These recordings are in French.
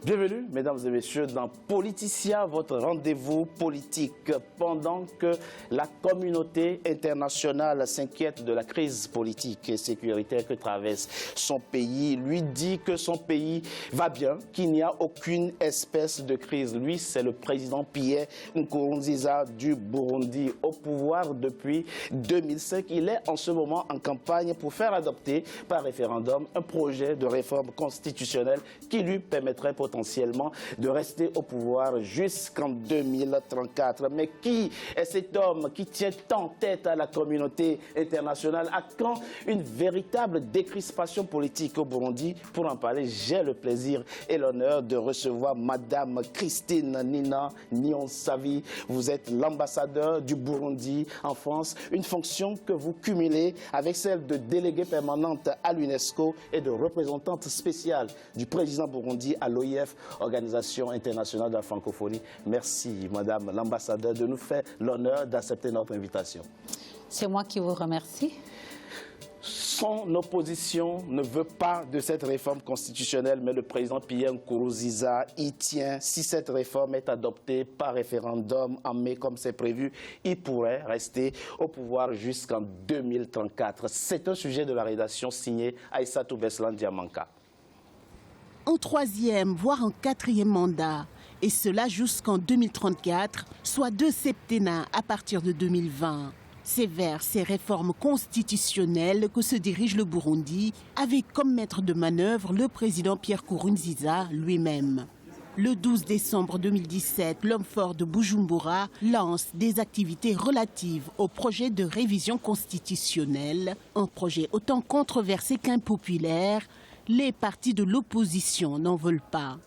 Bienvenue, mesdames et messieurs, dans Politicia, votre rendez-vous politique. Pendant que la communauté internationale s'inquiète de la crise politique et sécuritaire que traverse son pays, lui dit que son pays va bien, qu'il n'y a aucune espèce de crise. Lui, c'est le président Pierre Nkurunziza du Burundi, au pouvoir depuis 2005. Il est en ce moment en campagne pour faire adopter par référendum un projet de réforme constitutionnelle qui lui permettrait potentiellement de rester au pouvoir jusqu'en 2034. Mais qui est cet homme qui tient tant tête à la communauté internationale? À quand une véritable décrispation politique au Burundi? Pour en parler, j'ai le plaisir et l'honneur de recevoir Madame Christine Nina Niyonsavi. Vous êtes l'ambassadeur du Burundi en France, une fonction que vous cumulez avec celle de déléguée permanente à l'UNESCO et de représentante spéciale du président Burundi à l'OIF, Organisation internationale de la francophonie. Merci, Madame l'ambassadeur, de nous faire l'honneur d'accepter notre invitation. C'est moi qui vous remercie. Son opposition ne veut pas de cette réforme constitutionnelle, mais le président Pierre Nkurunziza y tient. Si cette réforme est adoptée par référendum en mai comme c'est prévu, il pourrait rester au pouvoir jusqu'en 2034. C'est un sujet de la rédaction signé Aïssatou Beslan Diamanka. En troisième, voire en quatrième mandat, et cela jusqu'en 2034, soit 2 septennats à partir de 2020. C'est vers ces réformes constitutionnelles que se dirige le Burundi, avec comme maître de manœuvre le président Pierre Nkurunziza lui-même. Le 12 décembre 2017, l'homme fort de Bujumbura lance des activités relatives au projet de révision constitutionnelle, un projet autant controversé qu'impopulaire. Les partis de l'opposition n'en veulent pas.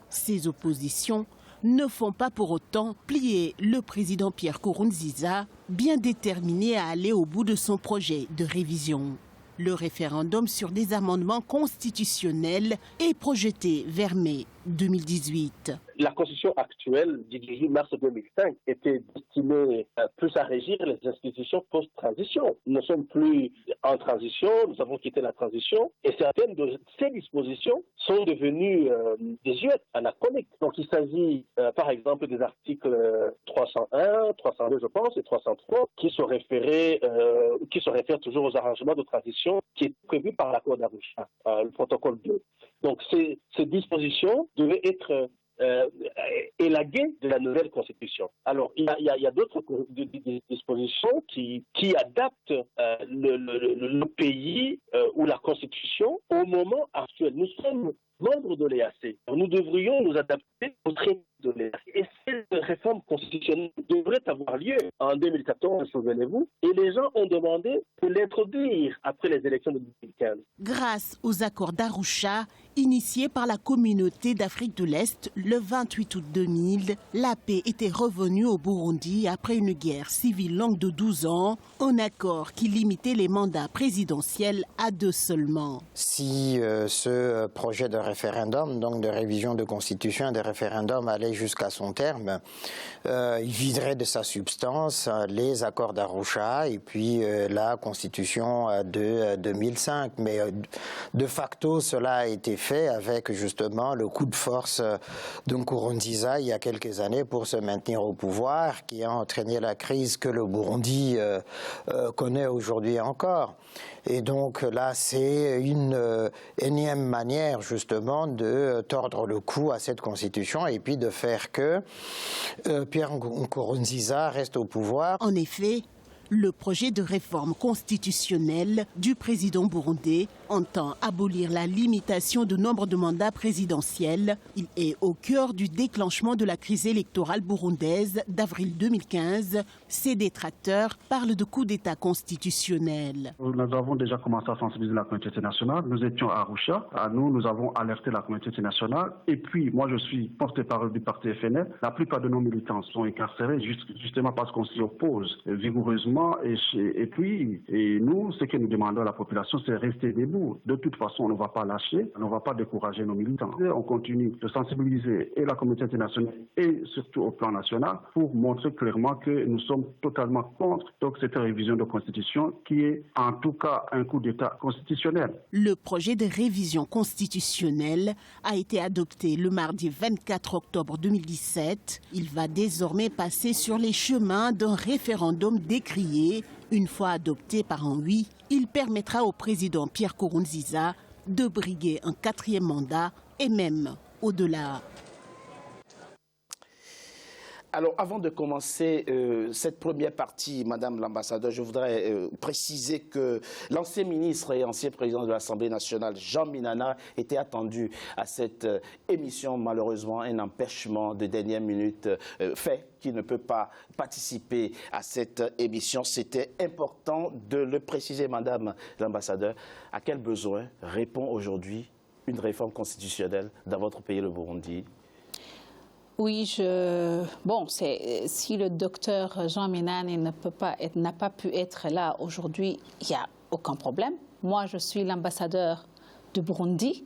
Ces oppositions ne font pas pour autant plier le président Pierre Nkurunziza, bien déterminé à aller au bout de son projet de révision. Le référendum sur des amendements constitutionnels est projeté vers mai 2018. La constitution actuelle du 18 mars 2005 était destinée plus à régir les institutions post-transition. Nous ne sommes plus en transition, nous avons quitté la transition et certaines de ces dispositions sont devenues désuètes, anachroniques. Donc il s'agit par exemple des articles 301, 302 je pense et 303 qui se réfèrent toujours aux arrangements de transition qui est prévu par l'accord d'Arusha, le protocole 2. Donc ces dispositions devaient être élaguées de la nouvelle constitution. Alors, il y a d'autres dispositions qui adaptent le pays ou la constitution au moment actuel. Nous sommes membres de l'EAC. Nous devrions nous adapter au traité de l'EAC. Et cette réforme constitutionnelle devrait avoir lieu en 2014, souvenez-vous, et les gens ont demandé de l'introduire après les élections de 2015. Grâce aux accords d'Arusha, initiés par la communauté d'Afrique de l'Est le 28 août 2000, la paix était revenue au Burundi après une guerre civile longue de 12 ans, un accord qui limitait les mandats présidentiels à 2 seulement. Si ce projet de référendum, donc de révision de constitution, de référendum allait jusqu'à son terme, il viderait de sa substance les accords d'Arusha et puis la constitution de 2005. Mais de facto, cela a été fait avec justement le coup de force de Nkurunziza il y a quelques années pour se maintenir au pouvoir, qui a entraîné la crise que le Burundi connaît aujourd'hui encore. Et donc là, c'est une énième manière justement de tordre le cou à cette constitution et puis de faire que Pierre Nkurunziza reste au pouvoir. En effet, le projet de réforme constitutionnelle du président burundais entend abolir la limitation de nombre de mandats présidentiels. Il est au cœur du déclenchement de la crise électorale burundaise d'avril 2015. Ses détracteurs parlent de coup d'État constitutionnel. Nous avons déjà commencé à sensibiliser la communauté internationale. Nous étions à Arusha. Nous avons alerté la communauté internationale. Et puis, moi, je suis porte-parole du parti FNL. La plupart de nos militants sont incarcérés justement parce qu'on s'y oppose vigoureusement effectivement, et puis nous, ce que nous demandons à la population, c'est rester debout. De toute façon, on ne va pas lâcher, on ne va pas décourager nos militants. On continue de sensibiliser et la communauté internationale et surtout au plan national pour montrer clairement que nous sommes totalement contre cette révision de constitution qui est en tout cas un coup d'État constitutionnel. Le projet de révision constitutionnelle a été adopté le mardi 24 octobre 2017. Il va désormais passer sur les chemins d'un référendum décrié. Une fois adopté par un oui, il permettra au président Pierre Nkurunziza de briguer un 4e mandat et même au-delà. Alors, avant de commencer cette première partie, Madame l'ambassadeur, je voudrais préciser que l'ancien ministre et ancien président de l'Assemblée nationale, Jean Minana, était attendu à cette émission. Malheureusement, un empêchement de dernière minute fait qu'il ne peut pas participer à cette émission. C'était important de le préciser, Madame l'ambassadeur. À quel besoin répond aujourd'hui une réforme constitutionnelle dans votre pays, le Burundi ? Oui, si le docteur Jean Minani n'a pas pu être là aujourd'hui, il n'y a aucun problème. Moi, je suis l'ambassadeur du Burundi.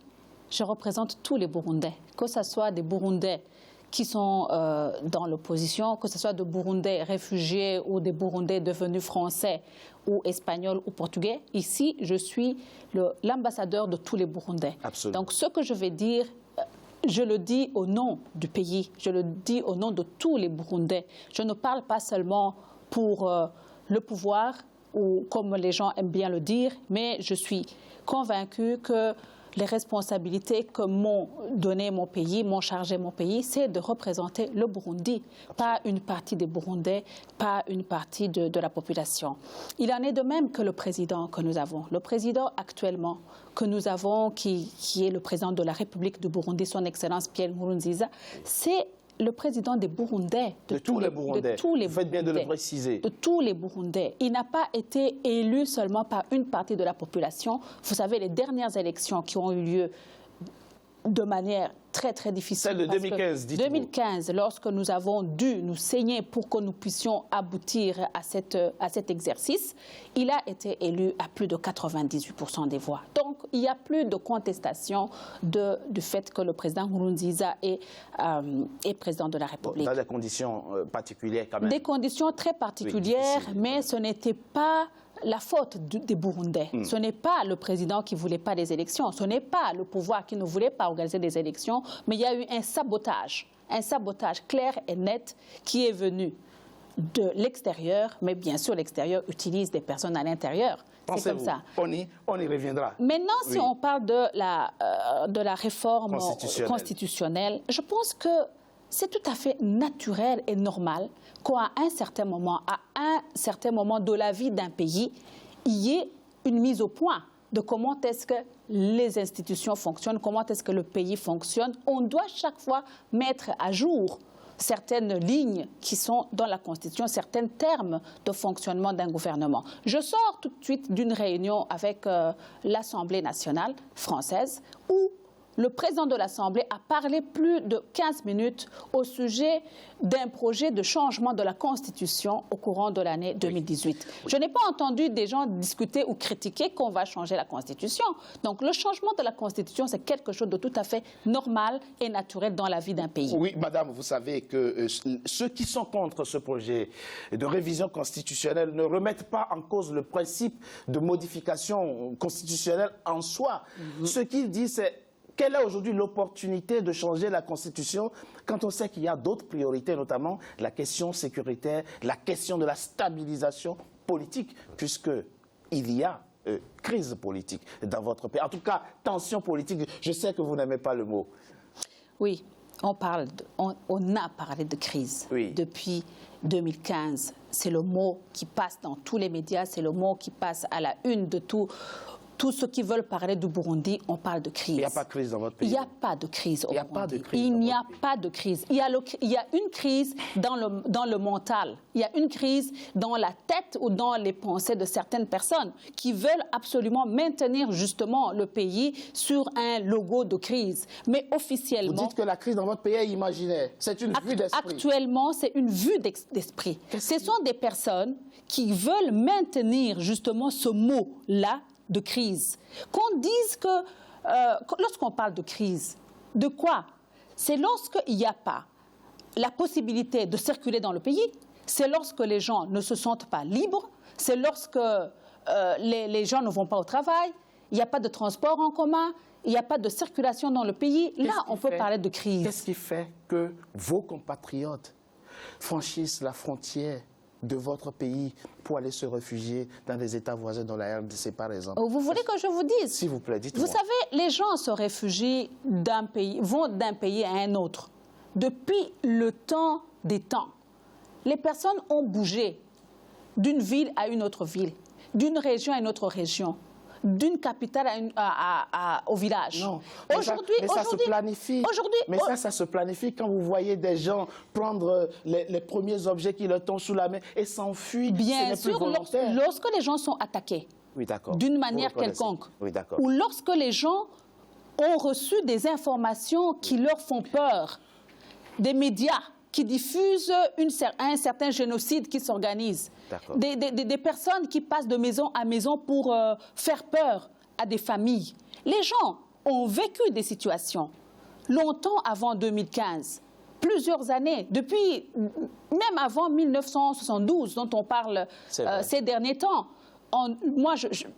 Je représente tous les Burundais, que ce soit des Burundais qui sont dans l'opposition, que ce soit des Burundais réfugiés ou des Burundais devenus français ou espagnols ou portugais. Ici, je suis l'ambassadeur de tous les Burundais. Absolument. Donc, ce que je vais dire, je le dis au nom du pays, je le dis au nom de tous les Burundais. Je ne parle pas seulement pour le pouvoir, ou comme les gens aiment bien le dire, mais je suis convaincue que les responsabilités que m'ont donné mon pays, m'ont chargé mon pays, c'est de représenter le Burundi, pas une partie des Burundais, pas une partie de la population. Il en est de même que le président que nous avons. Le président actuellement que nous avons, qui est le président de la République du Burundi, son Excellence Pierre Nkurunziza, c'est le président des Burundais. De tous les Burundais. Vous faites bien de le préciser. De tous les Burundais. Il n'a pas été élu seulement par une partie de la population. Vous savez, les dernières élections qui ont eu lieu de manière très, très difficile. Celle de 2015, dites-vous. 2015, lorsque nous avons dû nous saigner pour que nous puissions aboutir à cet exercice, il a été élu à plus de 98% des voix. Donc, il n'y a plus de contestation du fait que le président Nkurunziza est président de la République. Dans des conditions particulières quand même. Des conditions très particulières, oui, mais ce n'était pas la faute des Burundais. Ce n'est pas le président qui ne voulait pas des élections, ce n'est pas le pouvoir qui ne voulait pas organiser des élections, mais il y a eu un sabotage clair et net qui est venu de l'extérieur, mais bien sûr l'extérieur utilise des personnes à l'intérieur. C'est comme ça. On y reviendra. Maintenant, si on parle de la réforme constitutionnelle, je pense que c'est tout à fait naturel et normal qu'à un certain moment de la vie d'un pays, il y ait une mise au point de comment est-ce que les institutions fonctionnent, comment est-ce que le pays fonctionne. On doit chaque fois mettre à jour certaines lignes qui sont dans la Constitution, certains termes de fonctionnement d'un gouvernement. Je sors tout de suite d'une réunion avec l'Assemblée nationale française où le président de l'Assemblée a parlé plus de 15 minutes au sujet d'un projet de changement de la Constitution au courant de l'année 2018. Je n'ai pas entendu des gens discuter ou critiquer qu'on va changer la Constitution. Donc le changement de la Constitution, c'est quelque chose de tout à fait normal et naturel dans la vie d'un pays. Oui, madame, vous savez que ceux qui sont contre ce projet de révision constitutionnelle ne remettent pas en cause le principe de modification constitutionnelle en soi. Ce qu'ils disent, c'est quelle est aujourd'hui l'opportunité de changer la Constitution quand on sait qu'il y a d'autres priorités, notamment la question sécuritaire, la question de la stabilisation politique, puisqu'il y a crise politique dans votre pays. En tout cas, tension politique, je sais que vous n'aimez pas le mot. Oui, on a parlé de crise depuis 2015. C'est le mot qui passe dans tous les médias, c'est le mot qui passe à la une de tous Tous ceux qui veulent parler du Burundi, on parle de crise. Il n'y a pas de crise dans votre pays. Il n'y a pas de crise au Burundi. Il n'y a pas de crise. Il y a une crise dans le mental. Il y a une crise dans la tête ou dans les pensées de certaines personnes qui veulent absolument maintenir justement le pays sur un logo de crise. Mais officiellement... Vous dites que la crise dans votre pays est imaginaire. C'est une vue d'esprit. Actuellement, c'est une vue d'esprit. Ce sont des personnes qui veulent maintenir justement ce mot-là de crise. Qu'on dise que, lorsqu'on parle de crise, de quoi? C'est lorsqu'il n'y a pas la possibilité de circuler dans le pays, c'est lorsque les gens ne se sentent pas libres, c'est lorsque les gens ne vont pas au travail, il n'y a pas de transport en commun, il n'y a pas de circulation dans le pays. Là, on peut parler de crise. Qu'est-ce qui fait que vos compatriotes franchissent la frontière de votre pays pour aller se réfugier dans des États voisins, dans la RDC par exemple? Vous voulez que je vous dise? S'il vous plaît, dites-moi. Vous savez, les gens se réfugient d'un pays, vont d'un pays à un autre. Depuis le temps des temps, les personnes ont bougé d'une ville à une autre ville, d'une région à une autre région, d'une capitale au village. Non, mais ça se planifie. Mais ça se planifie quand vous voyez des gens prendre les premiers objets qui leur tombent sous la main et s'enfuir. Bien sûr, lorsque les gens sont attaqués d'une manière quelconque, ou lorsque les gens ont reçu des informations qui leur font peur, des médias qui diffusent un certain génocide qui s'organise, des personnes qui passent de maison à maison pour faire peur à des familles. Les gens ont vécu des situations longtemps avant 2015, plusieurs années, depuis même avant 1972 dont on parle ces derniers temps. Moi,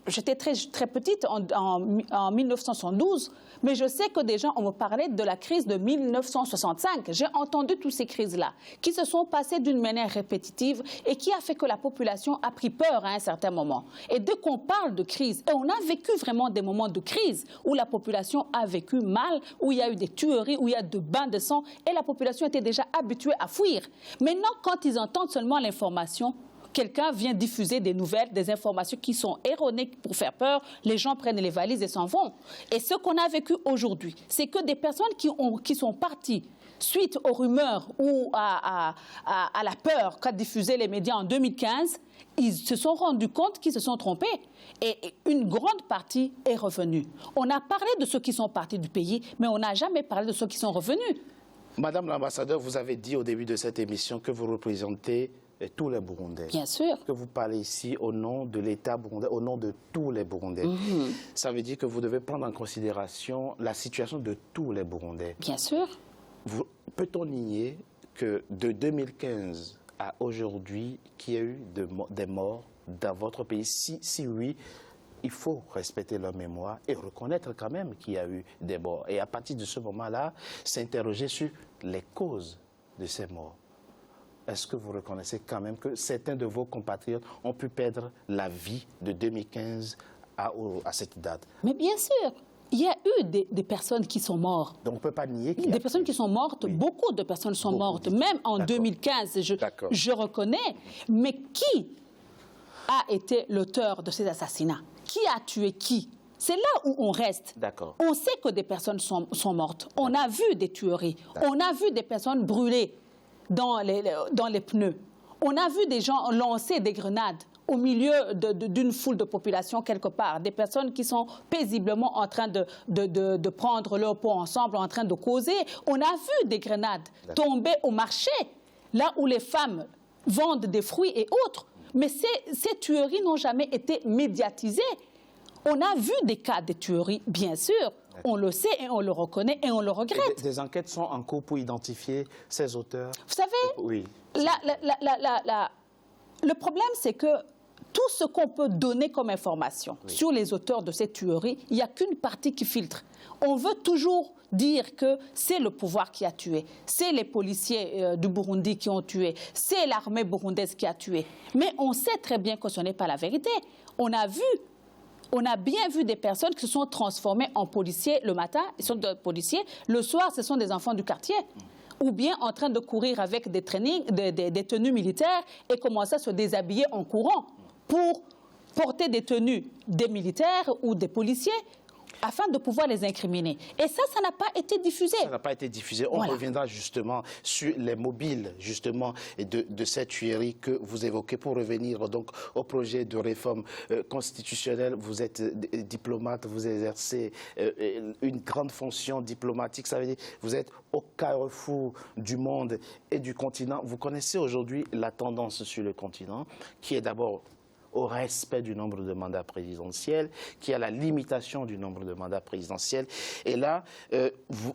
j'étais très petite en 1972, mais je sais que déjà, on me parlait de la crise de 1965. J'ai entendu toutes ces crises-là, qui se sont passées d'une manière répétitive et qui a fait que la population a pris peur à un certain moment. Et dès qu'on parle de crise, et on a vécu vraiment des moments de crise où la population a vécu mal, où il y a eu des tueries, où il y a de bains de sang, et la population était déjà habituée à fuir. Maintenant, quand ils entendent seulement l'information, quelqu'un vient diffuser des nouvelles, des informations qui sont erronées pour faire peur, les gens prennent les valises et s'en vont. Et ce qu'on a vécu aujourd'hui, c'est que des personnes qui sont parties suite aux rumeurs ou à la peur qu'a diffusé les médias en 2015, ils se sont rendus compte qu'ils se sont trompés. Et une grande partie est revenue. On a parlé de ceux qui sont partis du pays, mais on n'a jamais parlé de ceux qui sont revenus. Madame l'ambassadeur, vous avez dit au début de cette émission que vous représentez tous les Burundais. Bien sûr. Que vous parlez ici au nom de l'État burundais, au nom de tous les Burundais. Ça veut dire que vous devez prendre en considération la situation de tous les Burundais. Bien sûr. Peut-on nier que de 2015 à aujourd'hui, qu'il y a eu des morts dans votre pays? Si oui, il faut respecter leur mémoire et reconnaître quand même qu'il y a eu des morts. Et à partir de ce moment-là, s'interroger sur les causes de ces morts. Est-ce que vous reconnaissez quand même que certains de vos compatriotes ont pu perdre la vie de 2015 à cette date? Mais bien sûr, il y a eu des personnes qui sont mortes. Donc on ne peut pas nier qu'il y a des personnes qui sont mortes, oui. Beaucoup de personnes sont mortes, même en 2015, je reconnais. Mais qui a été l'auteur de ces assassinats? Qui a tué qui? C'est là où on reste. On sait que des personnes sont mortes. On a vu des tueries. On a vu des personnes brûlées dans les pneus. On a vu des gens lancer des grenades au milieu d'une foule de population quelque part. Des personnes qui sont paisiblement en train de prendre leur pot ensemble, en train de causer. On a vu des grenades tomber au marché, là où les femmes vendent des fruits et autres. Mais ces tueries n'ont jamais été médiatisées. On a vu des cas de tueries, bien sûr. On le sait et on le reconnaît et on le regrette. Des enquêtes sont en cours pour identifier ces auteurs. Vous savez, oui. Le problème, c'est que tout ce qu'on peut donner comme information sur les auteurs de ces tueries, il n'y a qu'une partie qui filtre. On veut toujours dire que c'est le pouvoir qui a tué, c'est les policiers du Burundi qui ont tué, c'est l'armée burundaise qui a tué. Mais on sait très bien que ce n'est pas la vérité. On a bien vu des personnes qui se sont transformées en policiers le matin, ils sont des policiers, le soir, ce sont des enfants du quartier, ou bien en train de courir avec des tenues militaires et commencer à se déshabiller en courant pour porter des tenues des militaires ou des policiers afin de pouvoir les incriminer. Et ça n'a pas été diffusé. Ça n'a pas été diffusé. On reviendra justement sur les mobiles, justement, de cette tuerie que vous évoquez. Pour revenir donc au projet de réforme constitutionnelle, vous êtes diplomate, vous exercez une grande fonction diplomatique. Ça veut dire que vous êtes au carrefour du monde et du continent. Vous connaissez aujourd'hui la tendance sur le continent, qui est d'abord au respect du nombre de mandats présidentiels, qui est à la limitation du nombre de mandats présidentiels. Et là,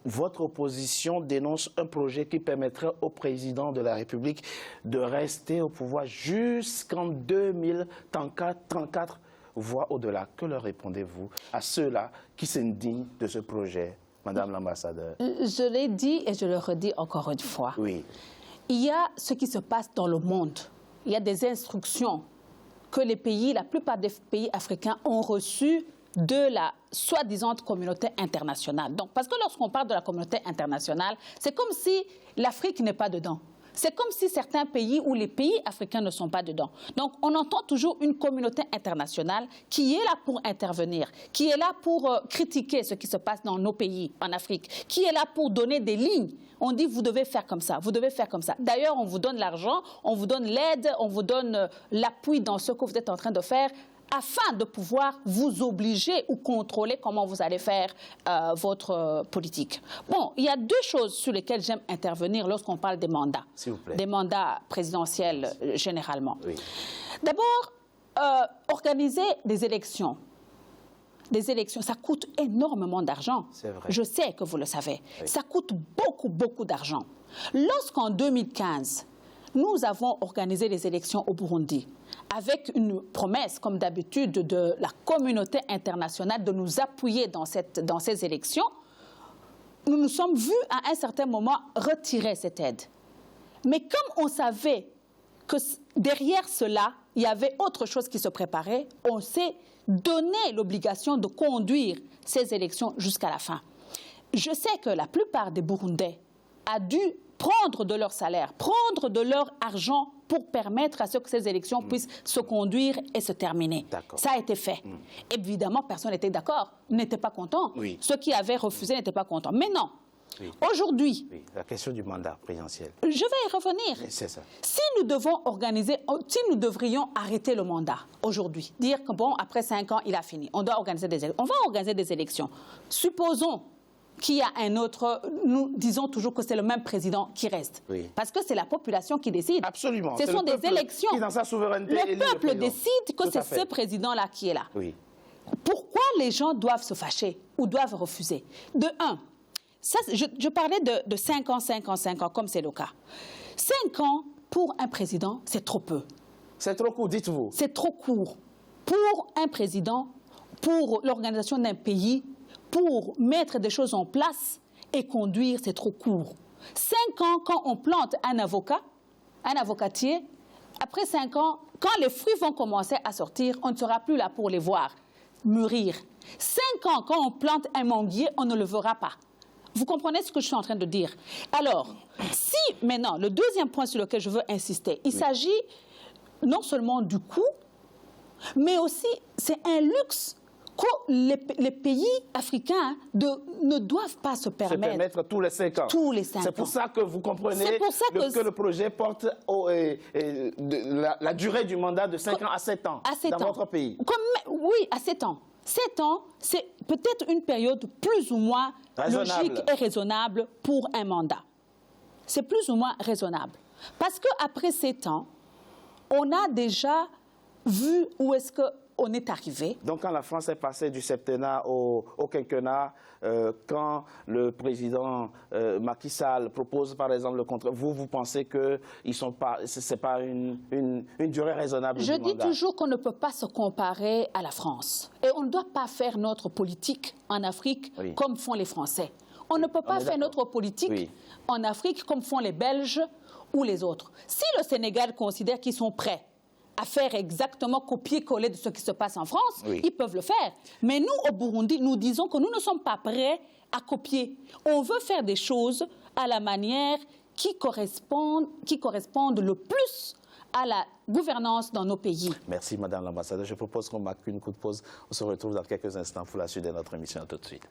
votre opposition dénonce un projet qui permettrait au président de la République de rester au pouvoir jusqu'en 2034, voire au-delà. Que leur répondez-vous à ceux-là qui s'indignent de ce projet, Madame l'ambassadeur? Je l'ai dit et je le redis encore une fois. Oui. Il y a ce qui se passe dans le monde. Il y a des instructions que les pays, la plupart des pays africains ont reçues de la soi-disant communauté internationale. Donc, parce que lorsqu'on parle de la communauté internationale, c'est comme si l'Afrique n'est pas dedans. C'est comme si certains pays ou les pays africains ne sont pas dedans. Donc, on entend toujours une communauté internationale qui est là pour intervenir, qui est là pour critiquer ce qui se passe dans nos pays en Afrique, qui est là pour donner des lignes. On dit, vous devez faire comme ça, vous devez faire comme ça. D'ailleurs, on vous donne l'argent, on vous donne l'aide, on vous donne l'appui dans ce que vous êtes en train de faire, afin de pouvoir vous obliger ou contrôler comment vous allez faire votre politique. Bon, il y a deux choses sur lesquelles j'aime intervenir lorsqu'on parle des mandats. S'il vous plaît. Des mandats présidentiels, généralement. Oui. D'abord, organiser des élections. Des élections, ça coûte énormément d'argent. C'est vrai. Je sais que vous le savez. Oui. Ça coûte beaucoup, beaucoup d'argent. Lorsqu'en 2015, nous avons organisé les élections au Burundi, avec une promesse, comme d'habitude, de la communauté internationale de nous appuyer dans ces élections, nous nous sommes vus à un certain moment retirer cette aide. Mais comme on savait que derrière cela, il y avait autre chose qui se préparait, on s'est donné l'obligation de conduire ces élections jusqu'à la fin. Je sais que la plupart des Burundais a dû prendre de leur salaire, prendre de leur argent pour permettre à ce que ces élections puissent se conduire et se terminer. Ça a été fait. Évidemment, personne n'était d'accord, n'était pas content. Oui. Ceux qui avaient refusé n'étaient pas contents. Mais non. Oui. Aujourd'hui, Oui, la question du mandat présidentiel. je vais y revenir. C'est ça. Si nous devrions arrêter le mandat aujourd'hui, dire que bon, après 5 ans, il a fini, on doit organiser des élections. On va organiser des élections. Supposons qu'il y a un autre, nous disons toujours que c'est le même président qui reste. Oui. Parce que c'est la population qui décide. Absolument. Ce sont des élections. Qui, dans sa souveraineté, le peuple décide que c'est ce président-là qui est là. Oui. Pourquoi les gens doivent se fâcher ou doivent refuser? De un, ça, je parlais de 5 ans, 5 ans, 5 ans, comme c'est le cas. 5 ans, pour un président, c'est trop peu. C'est trop court, dites-vous. C'est trop court. Pour un président, pour l'organisation d'un pays, pour mettre des choses en place et conduire, c'est trop court. 5 ans, quand on plante un avocatier, après 5 ans, quand les fruits vont commencer à sortir, on ne sera plus là pour les voir mûrir. 5 ans, quand on plante un manguier, on ne le verra pas. Vous comprenez ce que je suis en train de dire? Alors, si maintenant, le deuxième point sur lequel je veux insister, il s'agit non seulement du coût, mais aussi, c'est un luxe que les pays africains ne doivent pas se permettre. Se permettre tous les 5 ans. Tous les 5 ans. C'est pour ça que vous comprenez que le projet porte la durée du mandat de 5 ans à 7 ans dans votre pays. Oui, à 7 ans. 7 ans, c'est peut-être une période plus ou moins logique et raisonnable pour un mandat. C'est plus ou moins raisonnable. Parce qu'après 7 ans, on a déjà vu où est-ce qu'on est arrivé. Donc, quand la France est passée du septennat au quinquennat, quand le président Macky Sall propose, par exemple, le contrat, vous pensez que ce n'est pas une durée raisonnable du mandat? Je dis toujours qu'on ne peut pas se comparer à la France. Et on ne doit pas faire notre politique en Afrique comme font les Français. On ne peut pas faire notre politique en Afrique comme font les Belges ou les autres. Si le Sénégal considère qu'ils sont prêts à faire exactement copier-coller de ce qui se passe en France, ils peuvent le faire. Mais nous, au Burundi, nous disons que nous ne sommes pas prêts à copier. On veut faire des choses à la manière qui correspondent le plus à la gouvernance dans nos pays. Merci, Madame l'ambassadeur. Je propose qu'on marque une courte pause. On se retrouve dans quelques instants pour la suite de notre émission. À tout de suite.